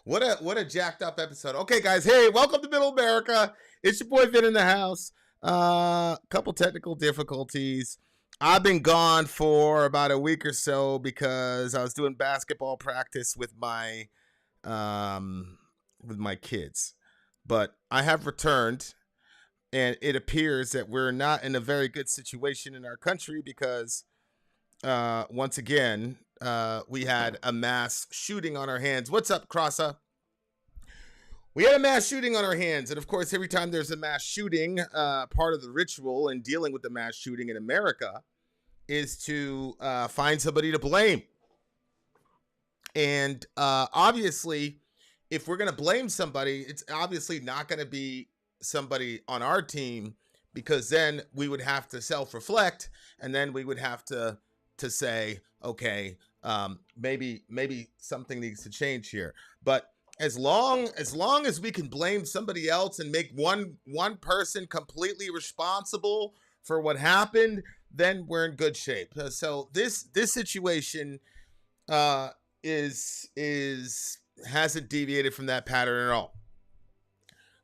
What a jacked up episode. Okay, guys. Hey, welcome to Middle America. It's your boy Vin in the house. Couple technical difficulties. I've been gone for about a week or so because I was doing basketball practice with my kids. But I have returned, and it appears that we're not in a very good situation in our country because once again, we had a mass shooting on our hands. What's up, Crossa? We had a mass shooting on our hands. And of course, every time there's a mass shooting, part of the ritual in dealing with the mass shooting in America is to find somebody to blame. And obviously, if we're going to blame somebody, it's obviously not going to be somebody on our team, because then we would have to self-reflect, and then we would have to say, okay, maybe something needs to change here. But as long as we can blame somebody else and make one person completely responsible for what happened, then we're in good shape. So this situation hasn't deviated from that pattern at all.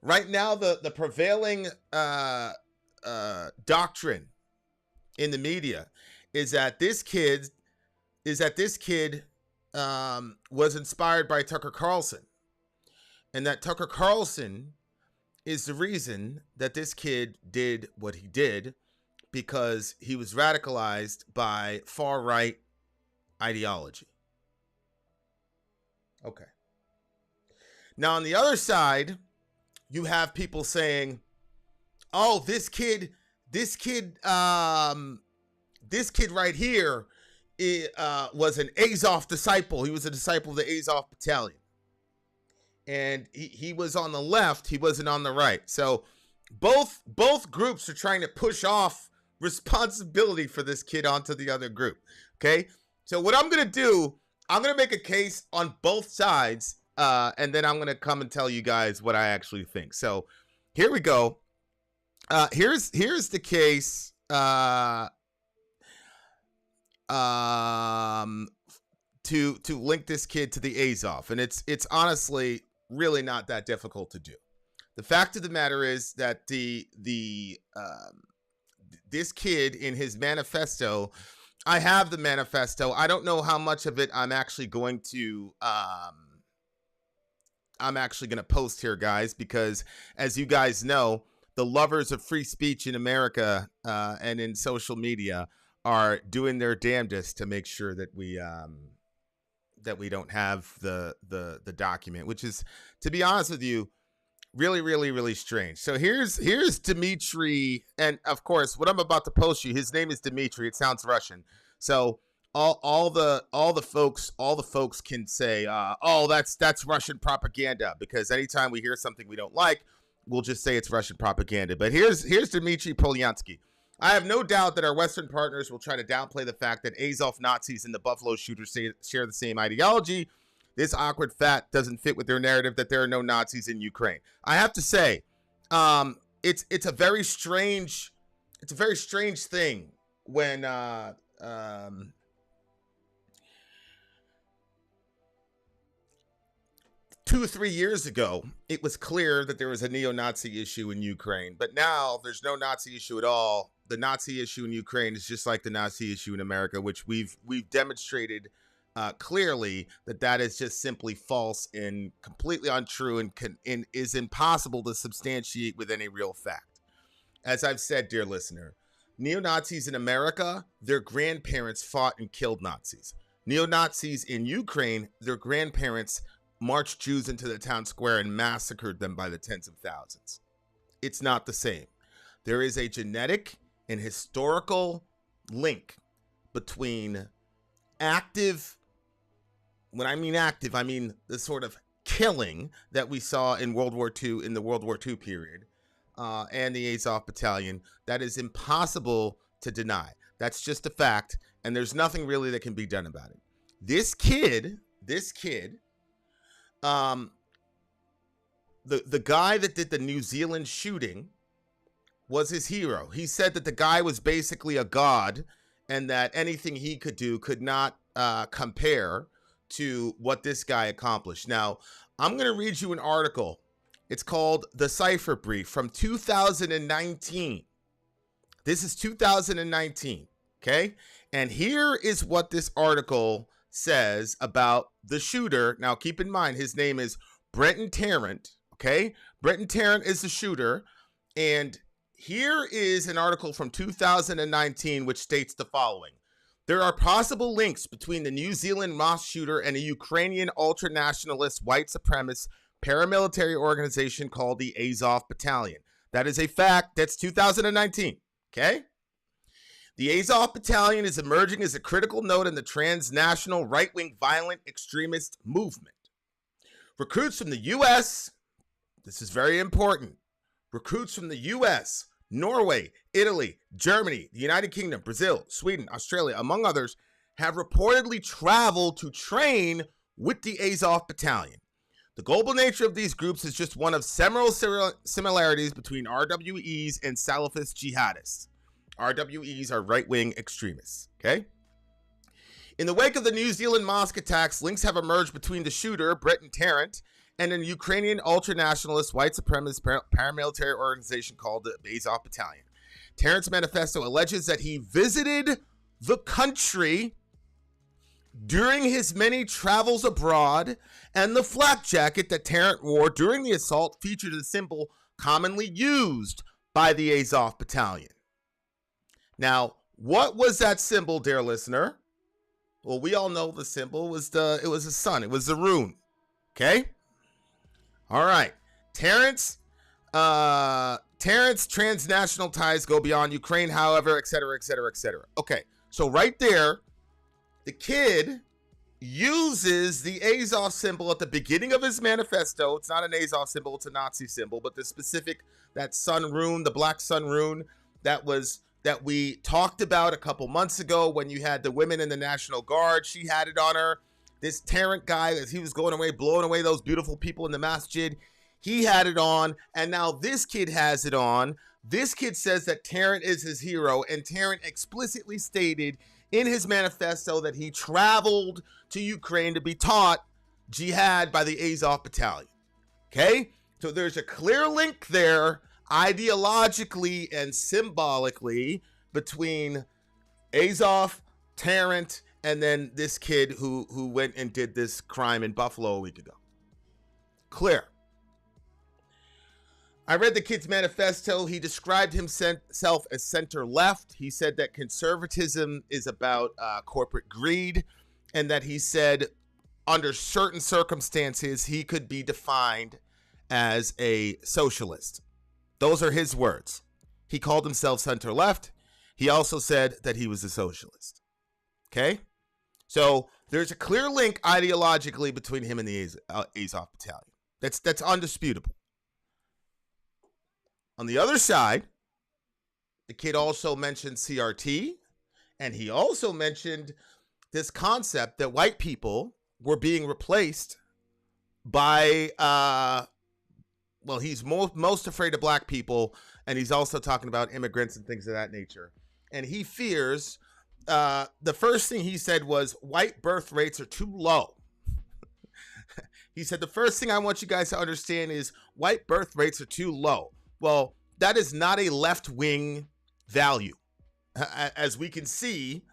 Right now, the prevailing doctrine in the media is that this kid was inspired by Tucker Carlson, and that Tucker Carlson is the reason that this kid did what he did, because he was radicalized by far right ideology. Okay. Now on the other side, you have people saying, "Oh, this kid right here was an Azov disciple. He was a disciple of the Azov battalion. And he was on the left. He wasn't on the right." So both groups are trying to push off responsibility for this kid onto the other group. Okay? So what I'm going to do, I'm going to make a case on both sides, and then I'm going to come and tell you guys what I actually think. So here we go. Here's the case to link this kid to the Azov, and it's honestly really not that difficult to do. The fact of the matter is that this kid in his manifesto, I have the manifesto. I don't know how much of it I'm actually going to post here, guys, because as you guys know, the lovers of free speech in America and in social media are doing their damnedest to make sure that we don't have the document, which is, to be honest with you, really, really, really strange. So here's Dimitry, and of course, what I'm about to post you, his name is Dimitry. It sounds Russian, so all the folks can say, "Oh, that's Russian propaganda," because anytime we hear something we don't like, we'll just say it's Russian propaganda. But here's Dimitry Polyansky. "I have no doubt that our Western partners will try to downplay the fact that Azov Nazis and the Buffalo shooters share the same ideology. This awkward fact doesn't fit with their narrative that there are no Nazis in Ukraine." I have to say, it's a very strange thing when 2 or 3 years ago, it was clear that there was a neo-Nazi issue in Ukraine, but now there's no Nazi issue at all. The Nazi issue in Ukraine is just like the Nazi issue in America, which we've demonstrated clearly that is just simply false and completely untrue, and is impossible to substantiate with any real fact. As I've said, dear listener, neo-Nazis in America, their grandparents fought and killed Nazis. Neo-Nazis in Ukraine, their grandparents marched Jews into the town square and massacred them by the tens of thousands. It's not the same. There is a genetic and historical link between active, when I mean active, I mean the sort of killing that we saw in World War II, in the World War II period, and the Azov battalion, that is impossible to deny. That's just a fact, and there's nothing really that can be done about it. This kid, the guy that did the New Zealand shooting was his hero. He said that the guy was basically a god, and that anything he could do could not compare to what this guy accomplished. Now, I'm going to read you an article. It's called The Cipher Brief from 2019. This is 2019, okay? And here is what this article says about the shooter. Now, keep in mind, his name is Brenton Tarrant, okay? Brenton Tarrant is the shooter. And here is an article from 2019 which states the following. There are possible links between the New Zealand mosque shooter and a Ukrainian ultra-nationalist white supremacist paramilitary organization called the Azov Battalion. That is a fact. That's 2019, okay? The Azov Battalion is emerging as a critical node in the transnational right-wing violent extremist movement. Recruits from the U.S., this is very important, recruits from the U.S., Norway, Italy, Germany, the United Kingdom, Brazil, Sweden, Australia, among others, have reportedly traveled to train with the Azov Battalion. The global nature of these groups is just one of several similarities between RWEs and Salafist jihadists. RWEs are right-wing extremists, okay? In the wake of the New Zealand mosque attacks, links have emerged between the shooter, Brenton Tarrant, and a Ukrainian ultra-nationalist white supremacist paramilitary organization called the Azov Battalion. Tarrant's manifesto alleges that he visited the country during his many travels abroad, and the flak jacket that Tarrant wore during the assault featured a symbol commonly used by the Azov Battalion. Now, what was that symbol, dear listener? Well, we all know the symbol was it was a sun. It was the rune. Okay? All right. Tarrant's transnational ties go beyond Ukraine, however, et cetera, et cetera, et cetera. Okay. So right there, the kid uses the Azov symbol at the beginning of his manifesto. It's not an Azov symbol, it's a Nazi symbol, but the specific, that sun rune, the black sun rune, that we talked about a couple months ago when you had the women in the National Guard. She had it on her. This Tarrant guy, as he was going away, blowing away those beautiful people in the masjid, he had it on, and now this kid has it on. This kid says that Tarrant is his hero, and Tarrant explicitly stated in his manifesto that he traveled to Ukraine to be taught jihad by the Azov Battalion. Okay? So there's a clear link there, ideologically and symbolically, between Azov, Tarrant, and then this kid who went and did this crime in Buffalo a week ago. Clear. I read the kid's manifesto. He described himself as center-left. He said that conservatism is about corporate greed, and that he said under certain circumstances he could be defined as a socialist. Those are his words. He called himself center-left. He also said that he was a socialist. Okay? So there's a clear link ideologically between him and the Azov Battalion. That's undisputable. On the other side, the kid also mentioned CRT, and he also mentioned this concept that white people were being replaced by, well, he's most afraid of black people, and he's also talking about immigrants and things of that nature. And he fears, the first thing he said was white birth rates are too low. He said, the first thing I want you guys to understand is white birth rates are too low. Well, that is not a left-wing value. As we can see,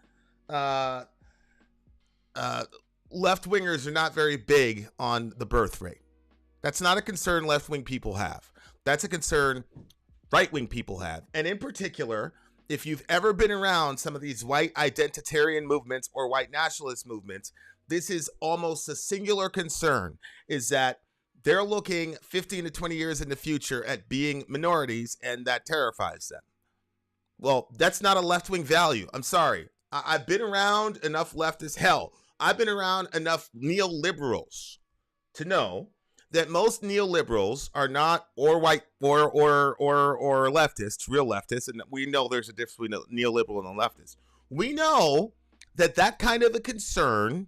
left-wingers are not very big on the birth rate. That's not a concern left-wing people have. That's a concern right-wing people have. And in particular, if you've ever been around some of these white identitarian movements or white nationalist movements, this is almost a singular concern, is that they're looking 15 to 20 years in the future at being minorities, and that terrifies them. Well, that's not a left-wing value. I'm sorry. I've been around enough leftists. Hell, I've been around enough neoliberals to know that most neoliberals are not or white or leftists, real leftists, and we know there's a difference between a neoliberal and a leftist. We know that kind of a concern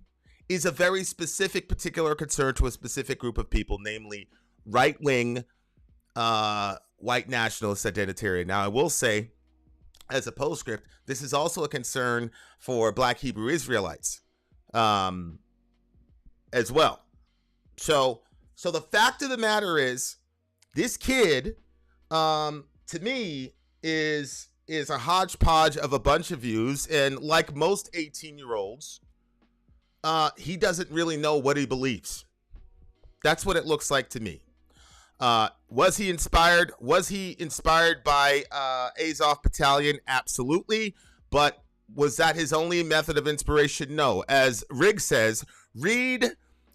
is a very specific, particular concern to a specific group of people, namely right-wing, white nationalist identitarian. Now, I will say, as a postscript, this is also a concern for Black Hebrew Israelites. as well. So the fact of the matter is, this kid, to me, is a hodgepodge of a bunch of views, and like most 18-year-olds, he doesn't really know what he believes. That's what it looks like to me. Was he inspired? Was he inspired by Azov Battalion? Absolutely. But was that his only method of inspiration? No. As Riggs says, read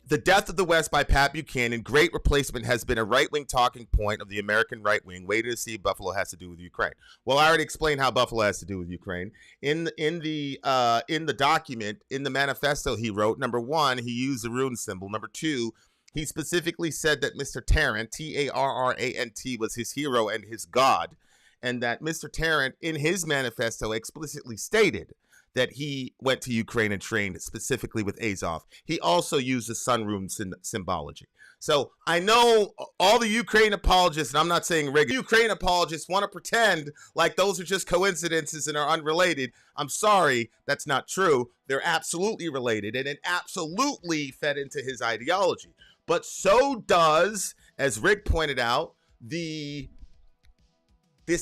The Death of the West by Pat Buchanan. Great Replacement has been a right-wing talking point of the American right wing. Wait to see Buffalo has to do with Ukraine. Well, I already explained how Buffalo has to do with Ukraine. In the document, in the manifesto he wrote, number one, he used the rune symbol. Number two, he specifically said that Mr. Tarrant, Tarrant, was his hero and his god, and that Mr. Tarrant, in his manifesto, explicitly stated that he went to Ukraine and trained specifically with Azov. He also used the sun rune symbology. So I know all the Ukraine apologists, and I'm not saying Reagan, Ukraine apologists want to pretend like those are just coincidences and are unrelated. I'm sorry, that's not true. They're absolutely related, and it absolutely fed into his ideology. But so does, as Rick pointed out, this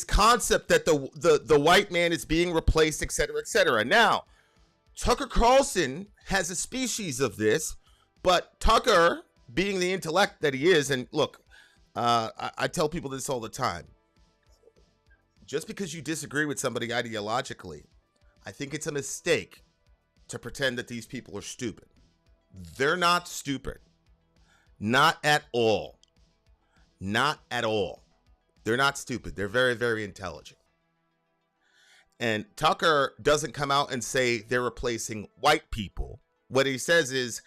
concept that the white man is being replaced, et cetera, et cetera. Now, Tucker Carlson has a species of this, but Tucker, being the intellect that he is, and look, I tell people this all the time. Just because you disagree with somebody ideologically, I think it's a mistake to pretend that these people are stupid. They're not stupid. Not at all. Not at all. They're not stupid. They're very, very intelligent. And Tucker doesn't come out and say they're replacing white people. What he says is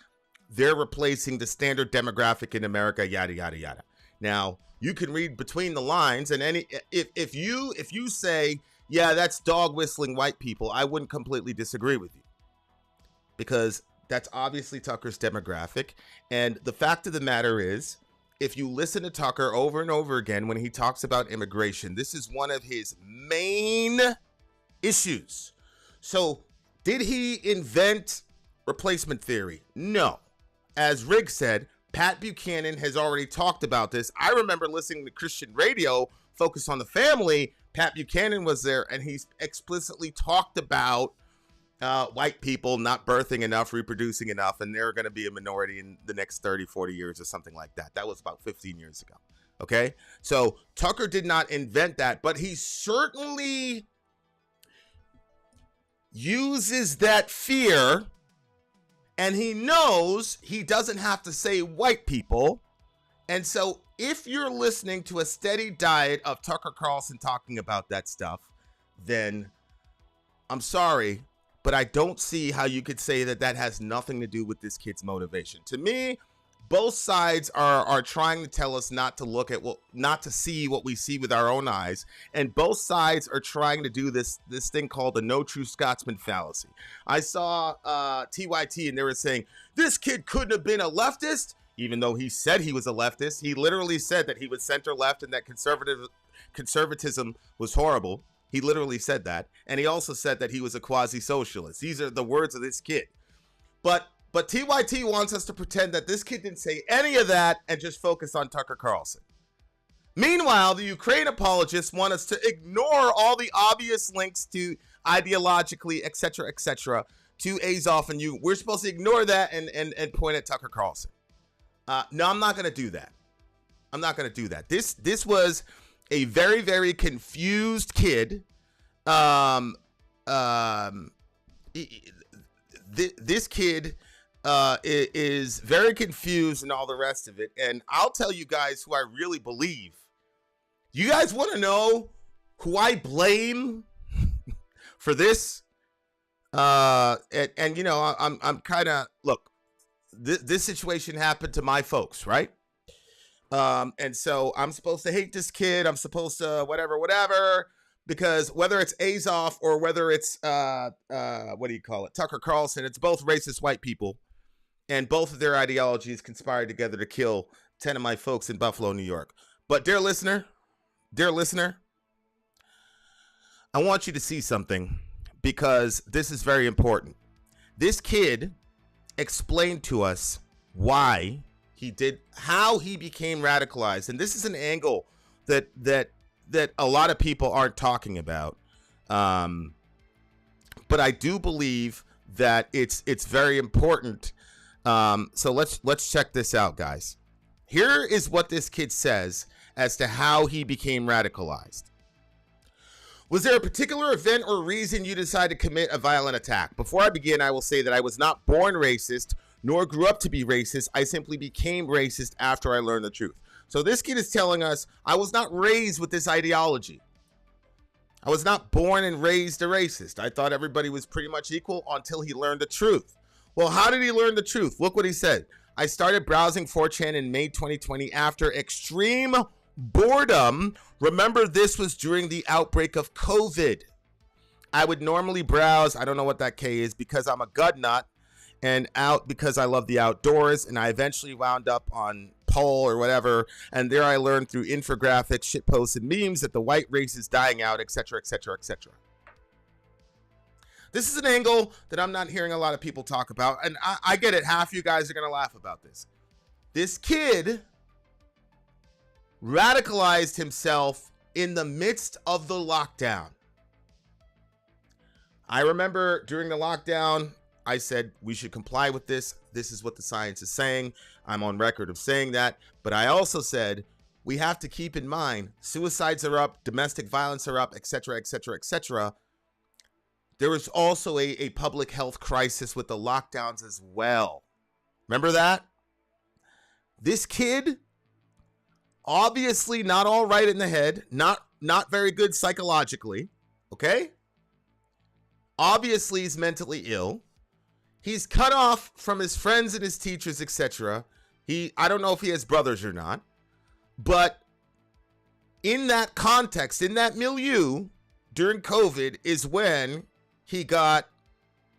they're replacing the standard demographic in America, yada, yada, yada. Now, you can read between the lines, and if you say, yeah, that's dog whistling white people, I wouldn't completely disagree with you. Because that's obviously Tucker's demographic. And the fact of the matter is, if you listen to Tucker over and over again when he talks about immigration, this is one of his main issues. So did he invent replacement theory? No. As Riggs said, Pat Buchanan has already talked about this. I remember listening to Christian radio, Focus on the Family. Pat Buchanan was there, and he explicitly talked about white people not birthing enough, reproducing enough, and they're going to be a minority in the next 30, 40 years or something like that. That was about 15 years ago. Okay? So Tucker did not invent that, but he certainly uses that fear, and he knows he doesn't have to say white people. And so if you're listening to a steady diet of Tucker Carlson talking about that stuff, then I'm sorry, but I don't see how you could say that that has nothing to do with this kid's motivation. To me, both sides are trying to tell us not to look at not to see what we see with our own eyes, and both sides are trying to do this thing called the no true Scotsman fallacy. I saw TYT, and they were saying this kid couldn't have been a leftist, even though he said he was a leftist. He literally said that he was center left and that conservatism was horrible. He literally said that. And he also said that he was a quasi-socialist. These are the words of this kid. But TYT wants us to pretend that this kid didn't say any of that and just focus on Tucker Carlson. Meanwhile, the Ukraine apologists want us to ignore all the obvious links to ideologically, et cetera, to Azov and you. We're supposed to ignore that and point at Tucker Carlson. No, I'm not going to do that. I'm not going to do that. This was a very, very confused kid. This kid is very confused and all the rest of it. And I'll tell you guys who I really believe. You guys want to know who I blame for this? And you know, I'm kind of, look, this situation happened to my folks, right? And so I'm supposed to hate this kid. I'm supposed to whatever, because whether it's Azov or whether it's, what do you call it? Tucker Carlson, it's both racist white people, and both of their ideologies conspired together to kill 10 of my folks in Buffalo, New York. But dear listener, I want you to see something, because this is very important. This kid explained to us why he did, how he became radicalized. And this is an angle that a lot of people aren't talking about. But I do believe that it's very important. So let's check this out, guys. Here is what this kid says as to how he became radicalized. Was there a particular event or reason you decided to commit a violent attack? Before I begin, I will say that I was not born racist, nor grew up to be racist. I simply became racist after I learned the truth. So this kid is telling us, I was not raised with this ideology. I was not born and raised a racist. I thought everybody was pretty much equal until he learned the truth. Well, how did he learn the truth? Look what he said. I started browsing 4chan in May 2020 after extreme boredom. Remember, this was during the outbreak of COVID. I would normally browse, I don't know what that K is, because I'm a gut nut, and out because I love the outdoors, and I eventually wound up on Poll or whatever, and there I learned through infographics, shitposts, and memes that the white race is dying out, etc., etc., etc. This is an angle that I'm not hearing a lot of people talk about, and I get it. Half you guys are going to laugh about this. This kid radicalized himself in the midst of the lockdown. I remember during the lockdown, I said we should comply with this. This is what the science is saying. I'm on record of saying that. But I also said we have to keep in mind suicides are up, domestic violence are up, etc., etc., etc. There was also a public health crisis with the lockdowns as well. Remember that? This kid, obviously not all right in the head, not very good psychologically, okay? Obviously he's mentally ill. He's cut off from his friends and his teachers, etc. I don't know if he has brothers or not, but in that context, in that milieu, during COVID is when he got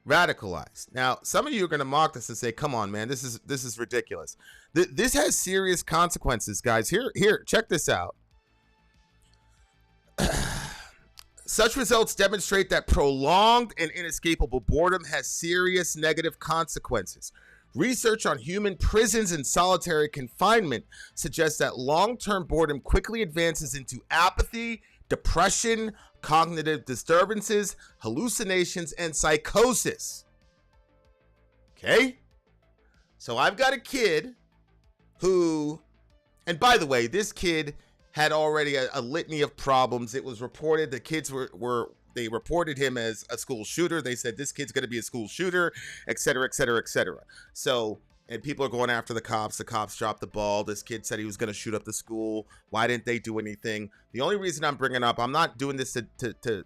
radicalized. Now, some of you are going to mock this and say, "Come on, man, this is ridiculous." This has serious consequences, guys. Here, check this out. Such results demonstrate that prolonged and inescapable boredom has serious negative consequences. Research on human prisons and solitary confinement suggests that long-term boredom quickly advances into apathy, depression, cognitive disturbances, hallucinations, and psychosis. Okay? So I've got a kid who, and by the way, this kid had already a litany of problems. It was reported the kids they reported him as a school shooter. They said this kid's going to be a school shooter, et cetera, et cetera, et cetera. So, and people are going after the cops. The cops dropped the ball. This kid said he was going to shoot up the school. Why didn't they do anything? The only reason I'm bringing up, I'm not doing this to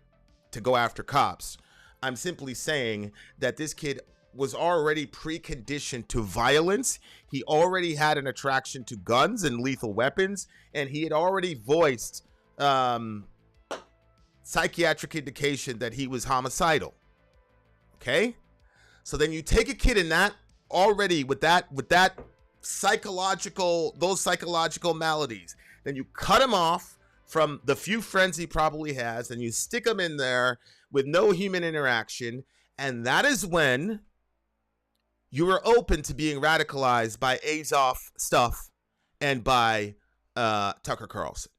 go after cops. I'm simply saying that this kid was already preconditioned to violence. He already had an attraction to guns and lethal weapons, and he had already voiced psychiatric indication that he was homicidal. Okay? So then you take a kid in that already with that those psychological maladies, then you cut him off from the few friends he probably has, and you stick him in there with no human interaction, and that is when you are open to being radicalized by Azov stuff and by Tucker Carlson.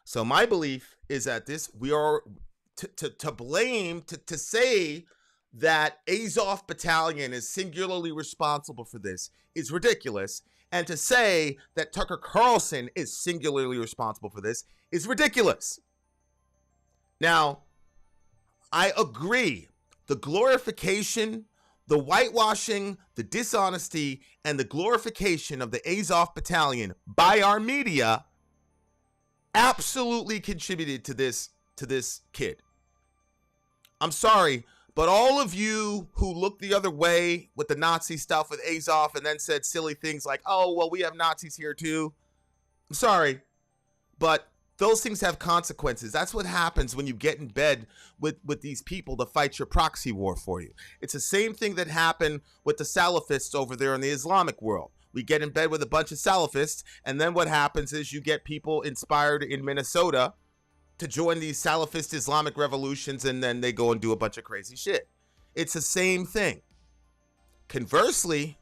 So my belief is that we are to say that Azov Battalion is singularly responsible for this is ridiculous, and to say that Tucker Carlson is singularly responsible for this is ridiculous. Now, I agree. The glorification, the whitewashing, the dishonesty, and the glorification of the Azov Battalion by our media absolutely contributed to this kid. I'm sorry, but all of you who looked the other way with the Nazi stuff with Azov and then said silly things like, "Oh, well, we have Nazis here too." I'm sorry, but those things have consequences. That's what happens when you get in bed with these people to fight your proxy war for you. It's the same thing that happened with the Salafists over there in the Islamic world. We get in bed with a bunch of Salafists, and then what happens is you get people inspired in Minnesota to join these Salafist Islamic revolutions, and then they go and do a bunch of crazy shit. It's the same thing. Conversely,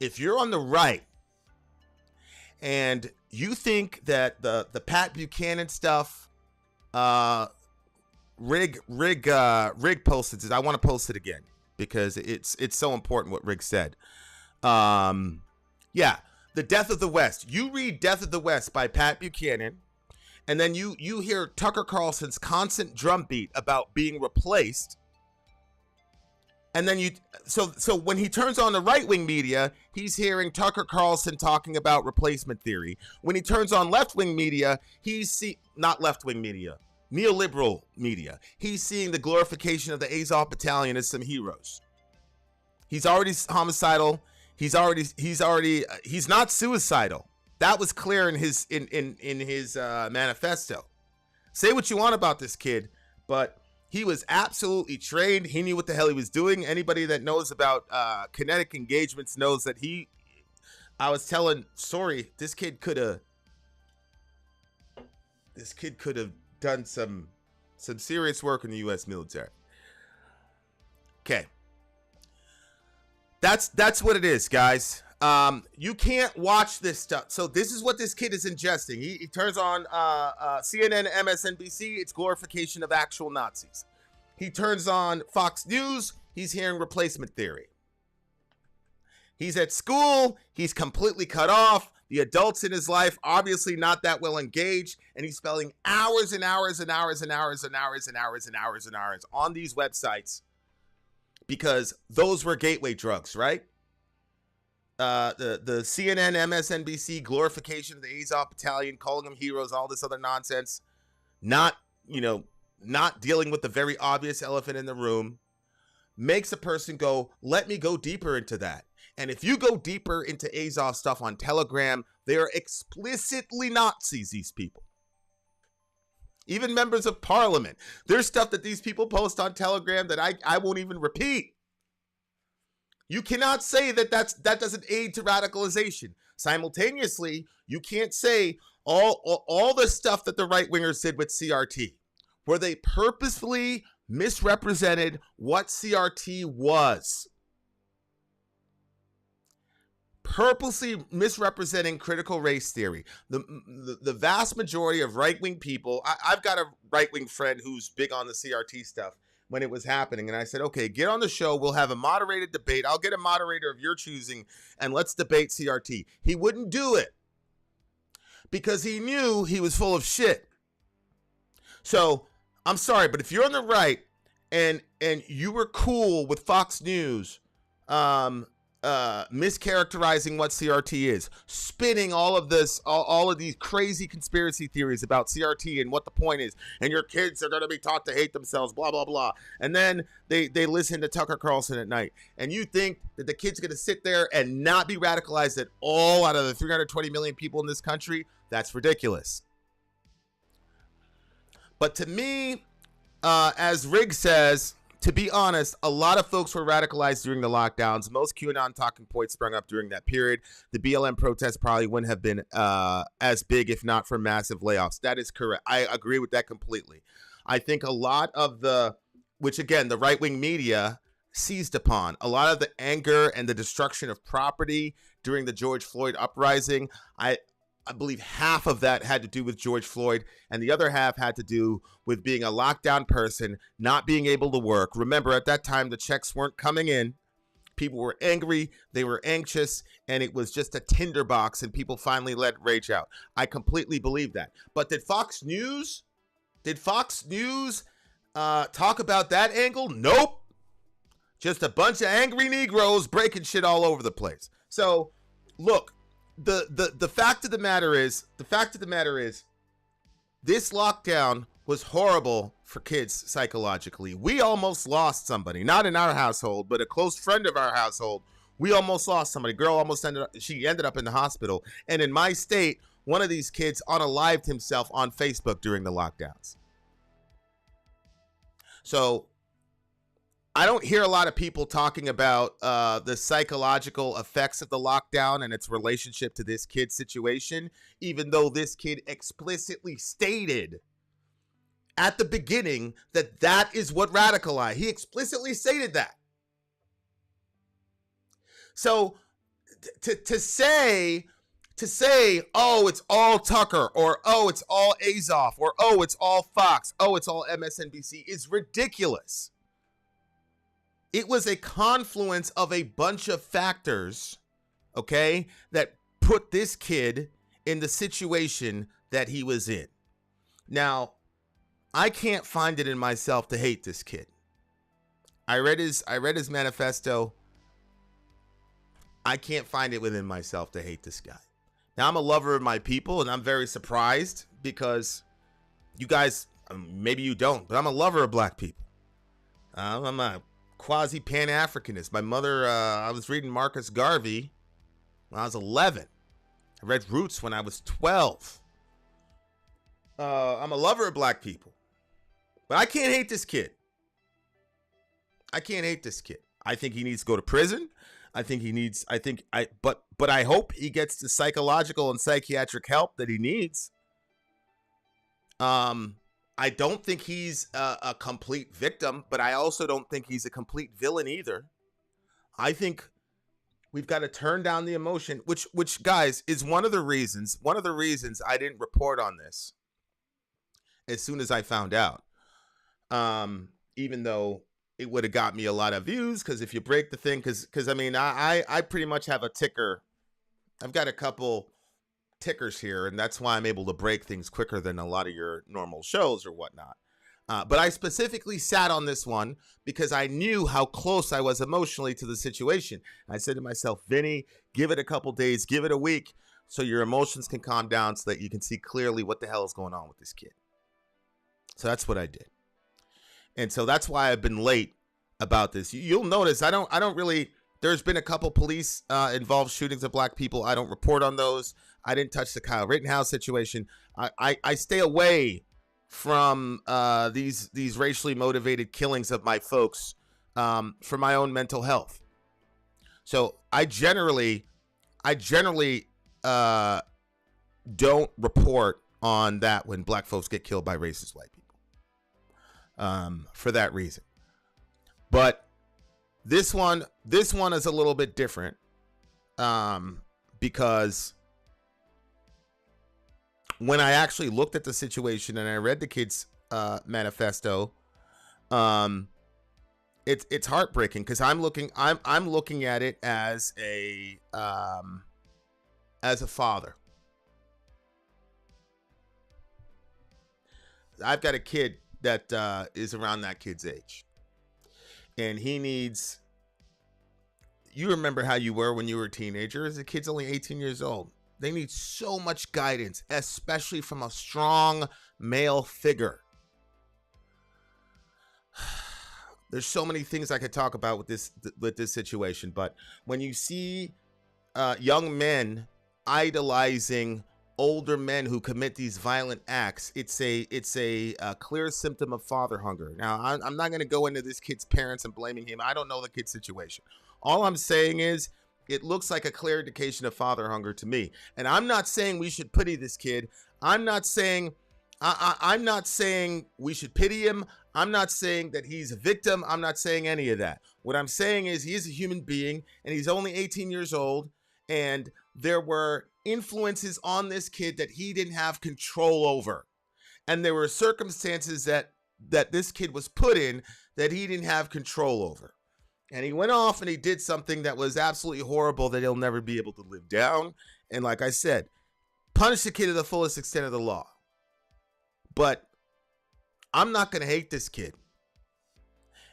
if you're on the right and you think that the Pat Buchanan stuff, Rig posted it. I want to post it again because it's so important what Rig said. Yeah, the Death of the West. You read Death of the West by Pat Buchanan, and then you hear Tucker Carlson's constant drumbeat about being replaced. And then so when he turns on the right-wing media, he's hearing Tucker Carlson talking about replacement theory. When he turns on left-wing media, not left-wing media, neoliberal media. He's seeing the glorification of the Azov Battalion as some heroes. He's already homicidal. He's not suicidal. That was clear in his manifesto. Say what you want about this kid, but he was absolutely trained. He knew what the hell he was doing. Anybody that knows about kinetic engagements knows that I was telling Sori, this kid could have done some serious work in the U.S. military. Okay. That's what it is, guys. You can't watch this stuff. So this is what this kid is ingesting. He turns on CNN, MSNBC. It's glorification of actual Nazis. He turns on Fox News. He's hearing replacement theory. He's at school. He's completely cut off. The adults in his life, obviously not that well engaged. And he's spending hours and hours and hours and hours and hours and hours and hours and hours on these websites because those were gateway drugs, right? The CNN, MSNBC glorification of the Azov Battalion, calling them heroes, all this other nonsense, not dealing with the very obvious elephant in the room, makes a person go, let me go deeper into that. And if you go deeper into Azov stuff on Telegram, they are explicitly Nazis, these people. Even members of parliament. There's stuff that these people post on Telegram that I won't even repeat. You cannot say that doesn't aid to radicalization. Simultaneously, you can't say all the stuff that the right-wingers did with CRT, where they purposefully misrepresented what CRT was. Purposely misrepresenting critical race theory. The vast majority of right-wing people, I've got a right-wing friend who's big on the CRT stuff when it was happening. And I said, okay, get on the show. We'll have a moderated debate. I'll get a moderator of your choosing and let's debate CRT. He wouldn't do it because he knew he was full of shit. So I'm sorry, but if you're on the right and you were cool with Fox News, mischaracterizing what CRT is, spinning all of this, all of these crazy conspiracy theories about CRT and what the point is, and your kids are going to be taught to hate themselves, blah, blah, blah. And then they listen to Tucker Carlson at night. And you think that the kid's going to sit there and not be radicalized at all out of the 320 million people in this country? That's ridiculous. But to me, as Riggs says, to be honest, a lot of folks were radicalized during the lockdowns. Most QAnon talking points sprung up during that period. The BLM protests probably wouldn't have been as big if not for massive layoffs. That is correct. I agree with that completely. I think a lot of which again, the right-wing media seized upon, a lot of the anger and the destruction of property during the George Floyd uprising, I believe half of that had to do with George Floyd, and the other half had to do with being a lockdown person, not being able to work. Remember, at that time, the checks weren't coming in. People were angry, they were anxious, and it was just a tinderbox, and people finally let rage out. I completely believe that. But did Fox News talk about that angle? Nope. Just a bunch of angry Negroes breaking shit all over the place. So, look, the fact of the matter is, this lockdown was horrible for kids psychologically. We almost lost somebody, not in our household, but a close friend of our household. We almost lost somebody. Girl almost ended up in the hospital. And in my state, one of these kids unalived himself on Facebook during the lockdowns. So I don't hear a lot of people talking about the psychological effects of the lockdown and its relationship to this kid's situation, even though this kid explicitly stated at the beginning that is what radicalized. He explicitly stated that. So to say, oh, it's all Tucker, or oh, it's all Azoff, or oh, it's all Fox, oh, it's all MSNBC is ridiculous. It was a confluence of a bunch of factors, okay, that put this kid in the situation that he was in. Now, I can't find it in myself to hate this kid. I read his manifesto. I can't find it within myself to hate this guy. Now, I'm a lover of my people, and I'm very surprised because you guys, maybe you don't, but I'm a lover of black people. I'm a quasi-Pan-Africanist. My mother, I was reading Marcus Garvey when I was 11. I read Roots when I was 12. I'm a lover of black people. But I can't hate this kid. I can't hate this kid. I think he needs to go to prison. But I hope he gets the psychological and psychiatric help that he needs. I don't think he's a complete victim, but I also don't think he's a complete villain either. I think we've got to turn down the emotion, which guys is one of the reasons I didn't report on this as soon as I found out. Even though it would have got me a lot of views, because if you break the thing, because I mean, I pretty much have a ticker. I've got a couple tickers here, and that's why I'm able to break things quicker than a lot of your normal shows or whatnot. But I specifically sat on this one because I knew how close I was emotionally to the situation. I said to myself, Vinny, give it a couple days, give it a week, so your emotions can calm down, so that you can see clearly what the hell is going on with this kid. So that's what I did. And so that's why I've been late about this. You'll notice I don't really, there's been a couple police involved shootings of black people. I don't report on those. I didn't touch the Kyle Rittenhouse situation. I stay away from these racially motivated killings of my folks for my own mental health. So I generally don't report on that when black folks get killed by racist white people. For that reason. But this one is a little bit different because when I actually looked at the situation and I read the kid's manifesto, it's heartbreaking because I'm looking at it as a father. I've got a kid that is around that kid's age, and he needs, you remember how you were when you were a teenager. The kid's only 18 years old. They need so much guidance, especially from a strong male figure. There's so many things I could talk about with this situation, but when you see young men idolizing older men who commit these violent acts, it's a clear symptom of father hunger. Now, I'm not going to go into this kid's parents and blaming him. I don't know the kid's situation. All I'm saying is it looks like a clear indication of father hunger to me. And I'm not saying we should pity this kid. I'm not saying we should pity him. I'm not saying that he's a victim. I'm not saying any of that. What I'm saying is he is a human being, and he's only 18 years old, and there were influences on this kid that he didn't have control over. And there were circumstances that this kid was put in that he didn't have control over. And he went off and he did something that was absolutely horrible that he'll never be able to live down. And like I said, punish the kid to the fullest extent of the law. But I'm not going to hate this kid.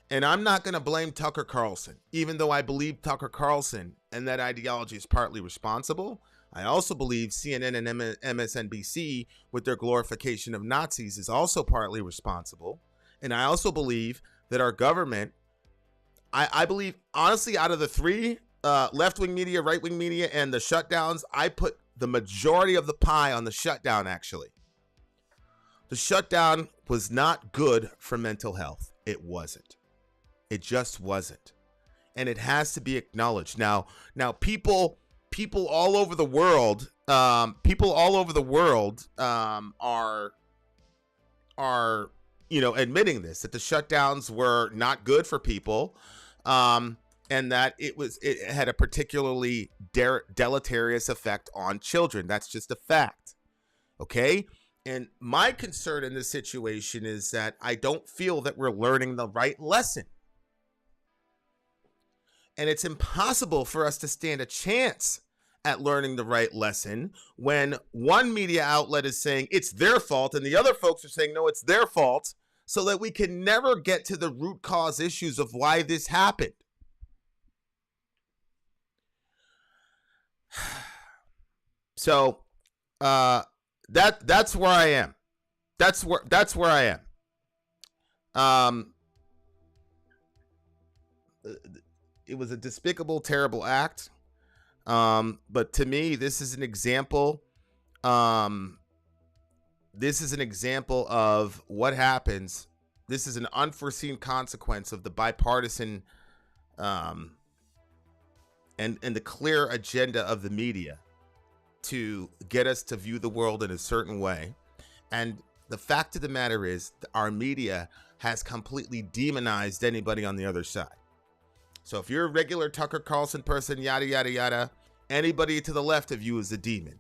And I'm not going to blame Tucker Carlson, even though I believe Tucker Carlson and that ideology is partly responsible. I also believe CNN and MSNBC, with their glorification of Nazis, is also partly responsible. And I also believe that our government, I believe, honestly, out of the three, left-wing media, right-wing media, and the shutdowns, I put the majority of the pie on the shutdown, actually. The shutdown was not good for mental health. It wasn't. It just wasn't. And it has to be acknowledged. Now people all over the world, are admitting this, that the shutdowns were not good for people. and that it had a particularly deleterious effect on children. That's just a fact. Okay? And my concern in this situation is that I don't feel that we're learning the right lesson. And it's impossible for us to stand a chance at learning the right lesson when one media outlet is saying it's their fault and the other folks are saying no, it's their fault, so that we can never get to the root cause issues of why this happened. So that's where I am. That's where I am. It was a despicable, terrible act. But to me, this is an example. This is an example of what happens. This is an unforeseen consequence of the bipartisan and the clear agenda of the media to get us to view the world in a certain way. And the fact of the matter is, our media has completely demonized anybody on the other side. So if you're a regular Tucker Carlson person, yada, yada, yada, anybody to the left of you is a demon.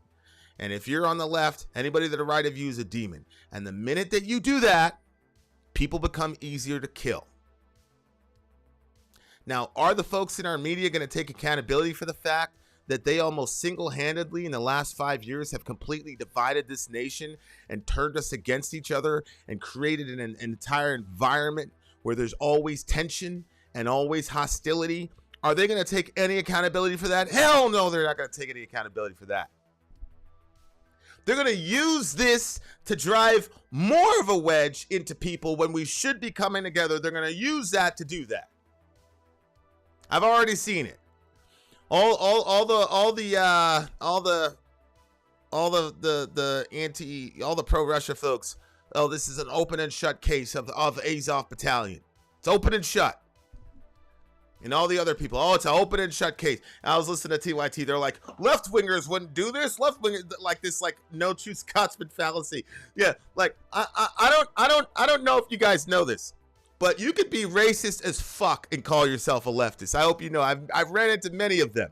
And if you're on the left, anybody to the right of you is a demon. And the minute that you do that, people become easier to kill. Now, are the folks in our media going to take accountability for the fact that they almost single-handedly in the last 5 years have completely divided this nation and turned us against each other and created an entire environment where there's always tension and always hostility? Are they going to take any accountability for that? Hell no, they're not going to take any accountability for that. They're going to use this to drive more of a wedge into people when we should be coming together. They're going to use that to do that. I've already seen it. All the pro-Russia folks. Oh, this is an open and shut case of Azov Battalion. It's open and shut. And all the other people, oh, it's an open and shut case. I was listening to TYT. They're like, left wingers wouldn't do this. Left wingers like this, like no true Scotsman fallacy. Yeah, like I don't know if you guys know this, but you could be racist as fuck and call yourself a leftist. I hope you know. I've ran into many of them.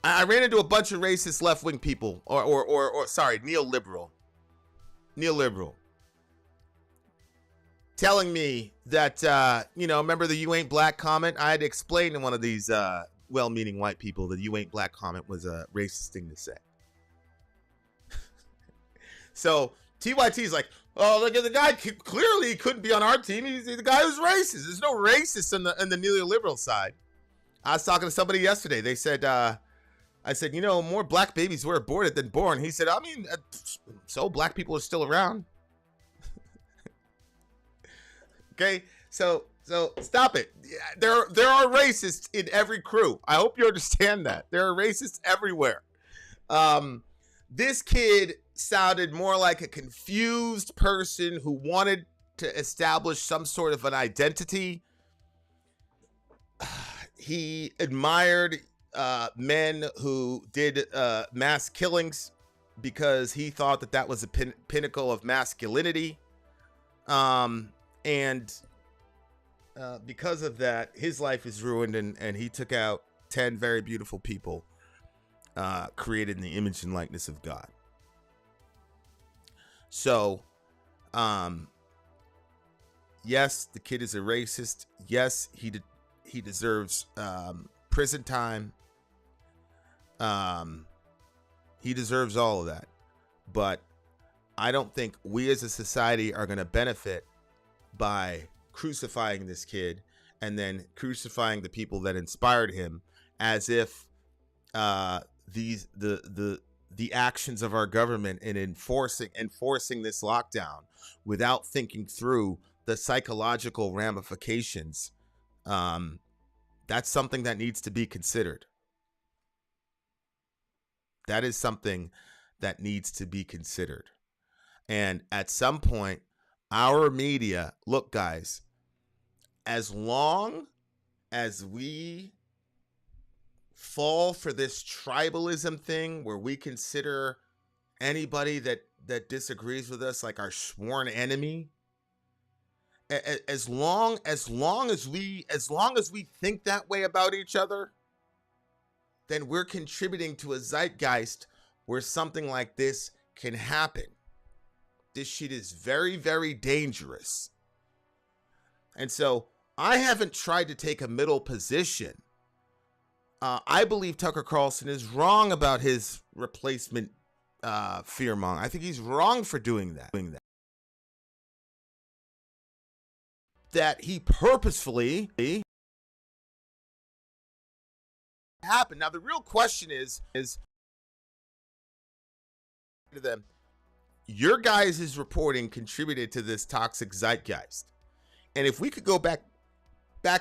I ran into a bunch of racist left wing people, or sorry, neoliberal, telling me that remember the "you ain't black" comment? I had to explain to one of these well-meaning white people that "you ain't black" comment was a racist thing to say. So TYT is like, oh, look at the guy. Clearly, he couldn't be on our team. He's the guy who's racist. There's no racist in the neoliberal side. I was talking to somebody yesterday. They said, I said, more black babies were aborted than born. He said, I mean, so black people are still around. Okay, so stop it. There are racists in every crew. I hope you understand that. There are racists everywhere. This kid sounded more like a confused person who wanted to establish some sort of an identity. He admired men who did mass killings because he thought that was a pinnacle of masculinity. And because of that, his life is ruined, and he took out 10 very beautiful people created in the image and likeness of God. So, yes, the kid is a racist. Yes, he deserves prison time. He deserves all of that. But I don't think we as a society are going to benefit by crucifying this kid and then crucifying the people that inspired him, as if the actions of our government in enforcing this lockdown without thinking through the psychological ramifications, that's something that needs to be considered. That is something that needs to be considered. And at some point, our media, look, guys, as long as we fall for this tribalism thing where we consider anybody that disagrees with us like our sworn enemy, as long as we think that way about each other, then we're contributing to a zeitgeist where something like this can happen. This shit is very, very dangerous. And so I haven't tried to take a middle position. I believe Tucker Carlson is wrong about his replacement fearmongering. I think he's wrong for doing that. That he purposefully happened. Now the real question is to them, your guys' reporting contributed to this toxic zeitgeist. And if we could go back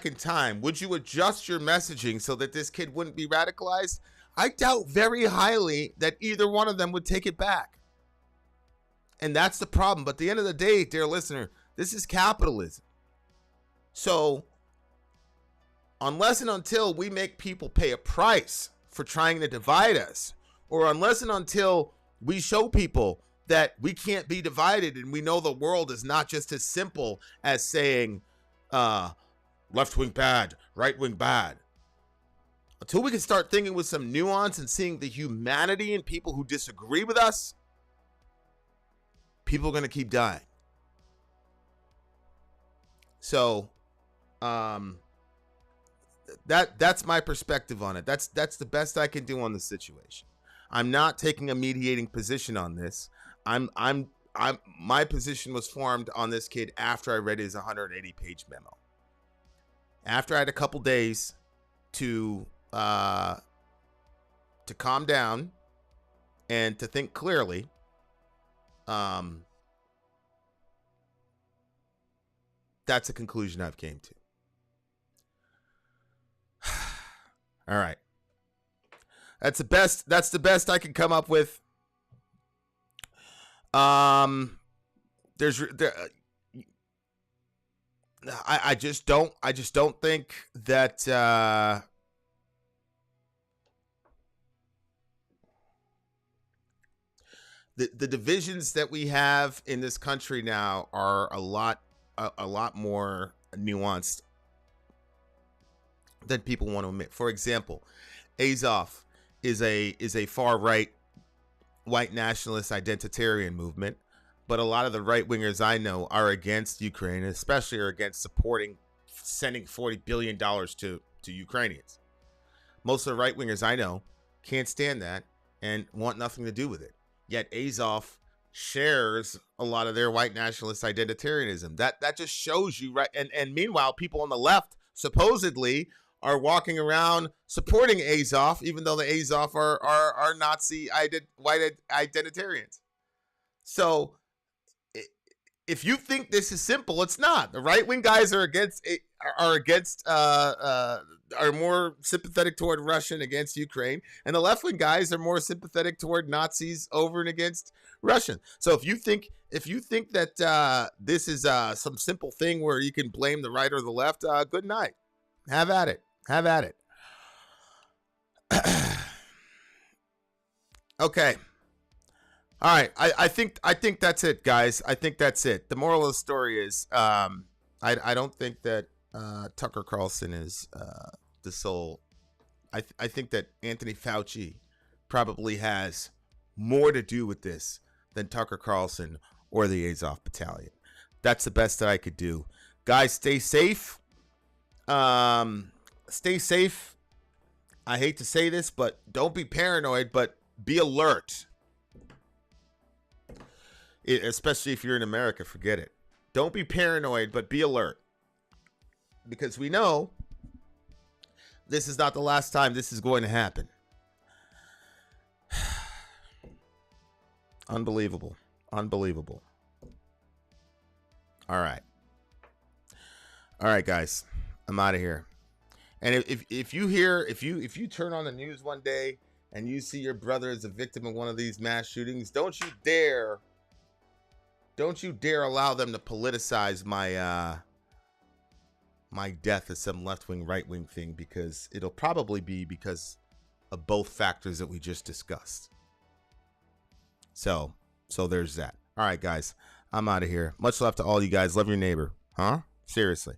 in time, would you adjust your messaging so that this kid wouldn't be radicalized? I doubt very highly that either one of them would take it back. And that's the problem. But at the end of the day, dear listener, this is capitalism. So unless and until we make people pay a price for trying to divide us, or unless and until we show people that we can't be divided and we know the world is not just as simple as saying left wing bad, right wing bad. Until we can start thinking with some nuance and seeing the humanity in people who disagree with us, people are going to keep dying. So that's my perspective on it. That's the best I can do on the situation. I'm not taking a mediating position on this. My position was formed on this kid after I read his 180-page memo. After I had a couple days to calm down and to think clearly, that's a conclusion I've came to. All right. That's the best I can come up with. I just don't think that the divisions that we have in this country now are a lot more nuanced than people want to admit. For example, Azov is a far right white nationalist identitarian movement, but a lot of the right wingers I know are against Ukraine, and especially are against sending $40 billion to Ukrainians. Most of the right wingers I know can't stand that and want nothing to do with it. Yet Azov shares a lot of their white nationalist identitarianism. That just shows you, right? And meanwhile, people on the left supposedly are walking around supporting Azov, even though the Azov are Nazi white identitarians. So if you think this is simple, it's not. The right wing guys are more sympathetic toward Russia and against Ukraine, and the left wing guys are more sympathetic toward Nazis over and against Russian. So if you think that this is some simple thing where you can blame the right or the left, good night. Have at it. Have at it. Okay. All right. I think that's it, guys. I think that's it. The moral of the story is I don't think that Tucker Carlson is the sole. I think that Anthony Fauci probably has more to do with this than Tucker Carlson or the Azov Battalion. That's the best that I could do. Guys, stay safe. Stay safe. I hate to say this, but don't be paranoid, but be alert. Especially if you're in America, forget it. Don't be paranoid, but be alert. Because we know this is not the last time this is going to happen. Unbelievable. Unbelievable. All right. All right, guys. I'm out of here. And if you turn on the news one day and you see your brother is a victim of one of these mass shootings, don't you dare allow them to politicize my my death as some left-wing, right-wing thing, because it'll probably be because of both factors that we just discussed. So there's that. All right, guys, I'm out of here. Much love to all you guys. Love your neighbor. Huh? Seriously.